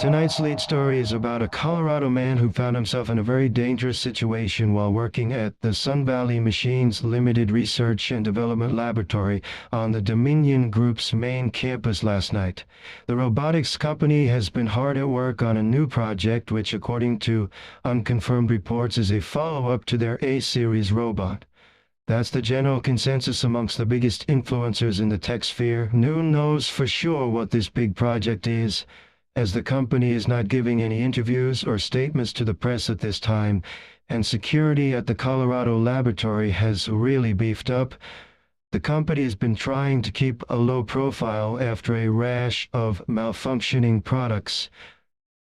Tonight's lead story is about a Colorado man who found himself in a very dangerous situation while working at the Sun Valley Machines Limited Research and Development Laboratory on the Dominion Group's main campus last night. The robotics company has been hard at work on a new project which, according to unconfirmed reports, is a follow-up to their A-series robot. That's the general consensus amongst the biggest influencers in the tech sphere. No one knows for sure what this big project is, as the company is not giving any interviews or statements to the press at this time, and security at the Colorado laboratory has really beefed up. The company has been trying to keep a low profile after a rash of malfunctioning products,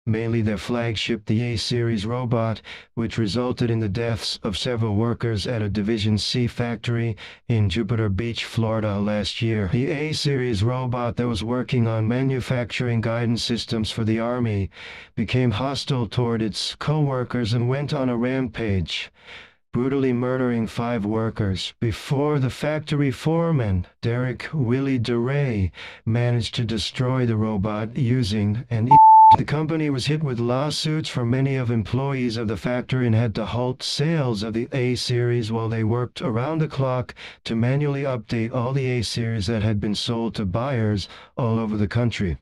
mainly their flagship, the A-series robot, which resulted in the deaths of several workers at a Division C factory in Jupiter Beach, Florida last year. The A-series robot that was working on manufacturing guidance systems for the Army became hostile toward its co-workers and went on a rampage, brutally murdering 5 workers before the factory foreman, Derek Willie DeRay, managed to destroy the robot using an The company was hit with lawsuits from many of employees of the factory and had to halt sales of the A-series while they worked around the clock to manually update all the A-series that had been sold to buyers all over the country.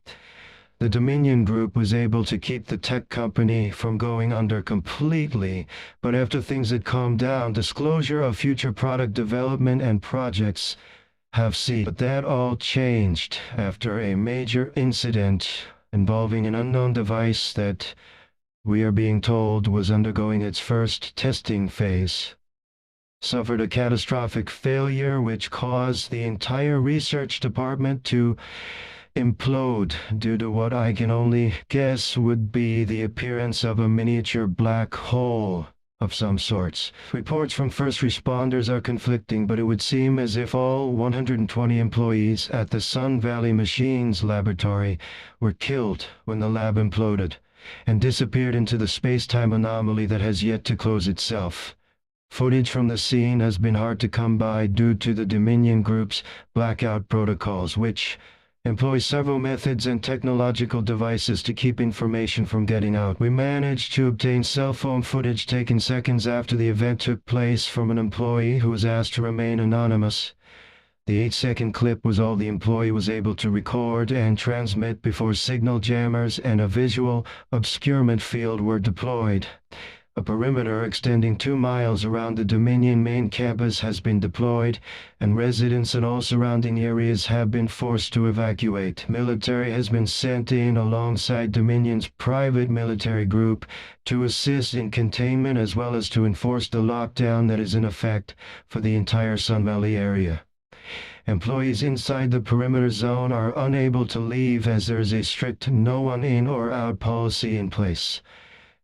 The Dominion Group was able to keep the tech company from going under completely, but after things had calmed down, disclosure of future product development and projects have ceased. But that all changed after a major incident involving an unknown device that we are being told was undergoing its first testing phase, suffered a catastrophic failure which caused the entire research department to implode due to what I can only guess would be the appearance of a miniature black hole of some sorts. Reports from first responders are conflicting, but it would seem as if all 120 employees at the Sun Valley Machines Laboratory were killed when the lab imploded and disappeared into the space-time anomaly that has yet to close itself. Footage from the scene has been hard to come by due to the Dominion Group's blackout protocols, which employ several methods and technological devices to keep information from getting out. We managed to obtain cell phone footage taken seconds after the event took place from an employee who was asked to remain anonymous. The 8-second clip was all the employee was able to record and transmit before signal jammers and a visual obscurement field were deployed. A perimeter extending 2 miles around the Dominion main campus has been deployed, and residents in all surrounding areas have been forced to evacuate. Military has been sent in alongside Dominion's private military group to assist in containment as well as to enforce the lockdown that is in effect for the entire Sun Valley area. Employees inside the perimeter zone are unable to leave as there is a strict no one in or out policy in place.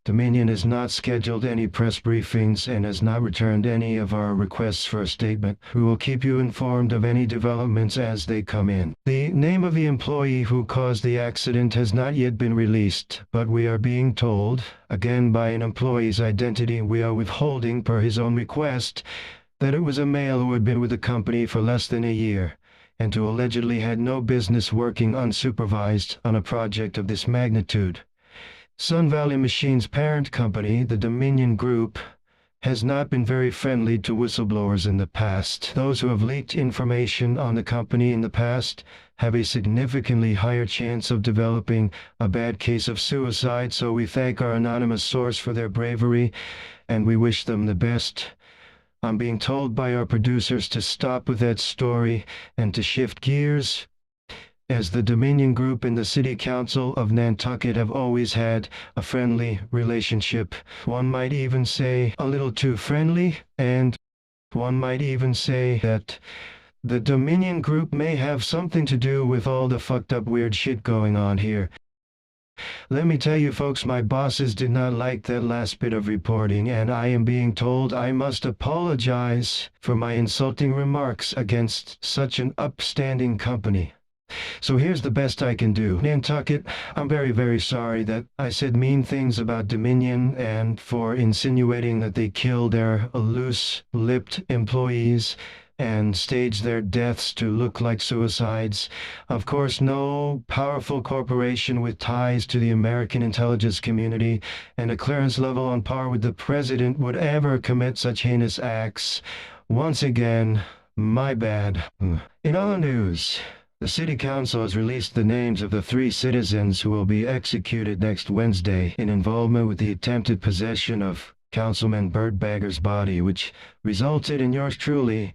Dominion has not scheduled any press briefings and has not returned any of our requests for a statement. We will keep you informed of any developments as they come in. The name of the employee who caused the accident has not yet been released, but we are being told, again by an employee's identity we are withholding per his own request, that it was a male who had been with the company for less than a year, and who allegedly had no business working unsupervised on a project of this magnitude. Sun Valley Machines' parent company, the Dominion Group, has not been very friendly to whistleblowers in the past. Those who have leaked information on the company in the past have a significantly higher chance of developing a bad case of suicide, so we thank our anonymous source for their bravery, and we wish them the best. I'm being told by our producers to stop with that story and to shift gears, as the Dominion Group and the City Council of Nantucket have always had a friendly relationship. One might even say a little too friendly, and one might even say that the Dominion Group may have something to do with all the fucked up weird shit going on here. Let me tell you folks, my bosses did not like that last bit of reporting, and I am being told I must apologize for my insulting remarks against such an upstanding company. So here's the best I can do. Nantucket, I'm very, very sorry that I said mean things about Dominion and for insinuating that they killed their loose-lipped employees and staged their deaths to look like suicides. Of course, no powerful corporation with ties to the American intelligence community and a clearance level on par with the president would ever commit such heinous acts. Once again, my bad. In other news, the City Council has released the names of the 3 citizens who will be executed next Wednesday in involvement with the attempted possession of Councilman Birdbagger's body, which resulted in yours truly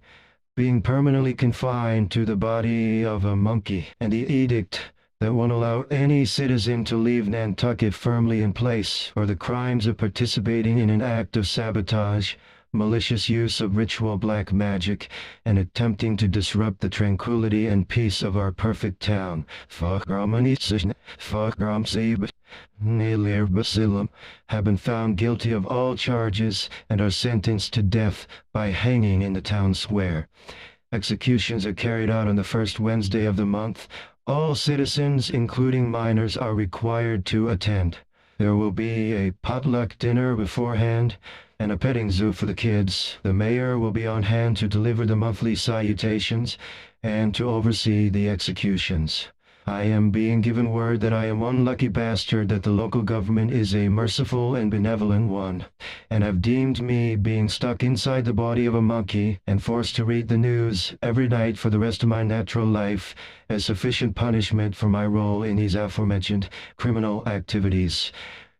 being permanently confined to the body of a monkey, and the edict that won't allow any citizen to leave Nantucket firmly in place, or the crimes of participating in an act of sabotage, malicious use of ritual black magic, and attempting to disrupt the tranquility and peace of our perfect town. Have been found guilty of all charges and are sentenced to death by hanging in the town square. Executions are carried out on the first Wednesday of the month. All citizens, including minors, are required to attend. There will be a potluck dinner beforehand and a petting zoo for the kids. The mayor will be on hand to deliver the monthly salutations and to oversee the executions. I am being given word that I am one lucky bastard that the local government is a merciful and benevolent one, and have deemed me being stuck inside the body of a monkey and forced to read the news every night for the rest of my natural life as sufficient punishment for my role in these aforementioned criminal activities.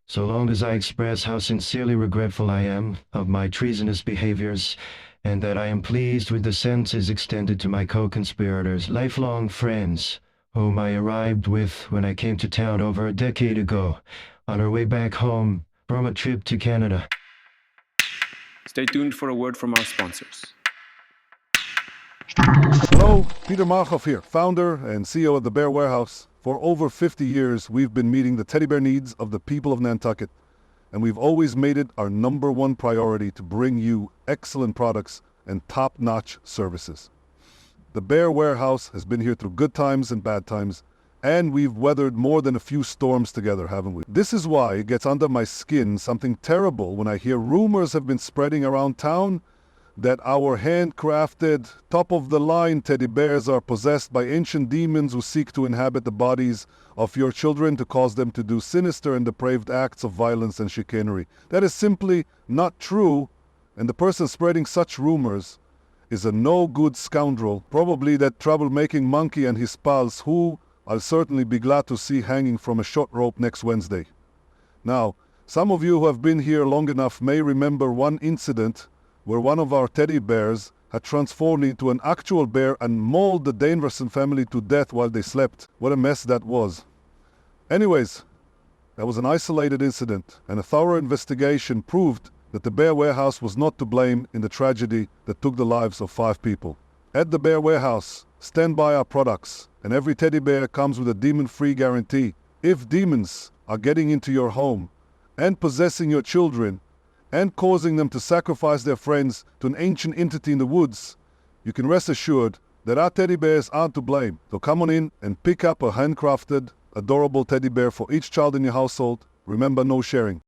So long as I express how sincerely regretful I am of my treasonous behaviors, and that I am pleased with the sentences extended to my co-conspirators, lifelong friends, whom I arrived with when I came to town over a decade ago, on our way back home from a trip to Canada. Stay tuned for a word from our sponsors. Hello, Peter Markhoff here, founder and CEO of the Bear Warehouse. For over 50 years, we've been meeting the teddy bear needs of the people of Nantucket, and we've always made it our #1 priority to bring you excellent products and top-notch services. The Bear Warehouse has been here through good times and bad times, and we've weathered more than a few storms together, haven't we? This is why it gets under my skin something terrible when I hear rumors have been spreading around town that our handcrafted, top-of-the-line teddy bears are possessed by ancient demons who seek to inhabit the bodies of your children to cause them to do sinister and depraved acts of violence and chicanery. That is simply not true, and the person spreading such rumors is a no-good scoundrel, probably that troublemaking monkey and his pals, who I'll certainly be glad to see hanging from a short rope next Wednesday. Now, some of you who have been here long enough may remember one incident where one of our teddy bears had transformed into an actual bear and mauled the Daneverson family to death while they slept. What a mess that was. Anyways, that was an isolated incident, and a thorough investigation proved that the Bear Warehouse was not to blame in the tragedy that took the lives of 5 people. At the Bear Warehouse, stand by our products, and every teddy bear comes with a demon-free guarantee. If demons are getting into your home and possessing your children, and causing them to sacrifice their friends to an ancient entity in the woods, you can rest assured that our teddy bears aren't to blame. So come on in and pick up a handcrafted, adorable teddy bear for each child in your household. Remember, no sharing.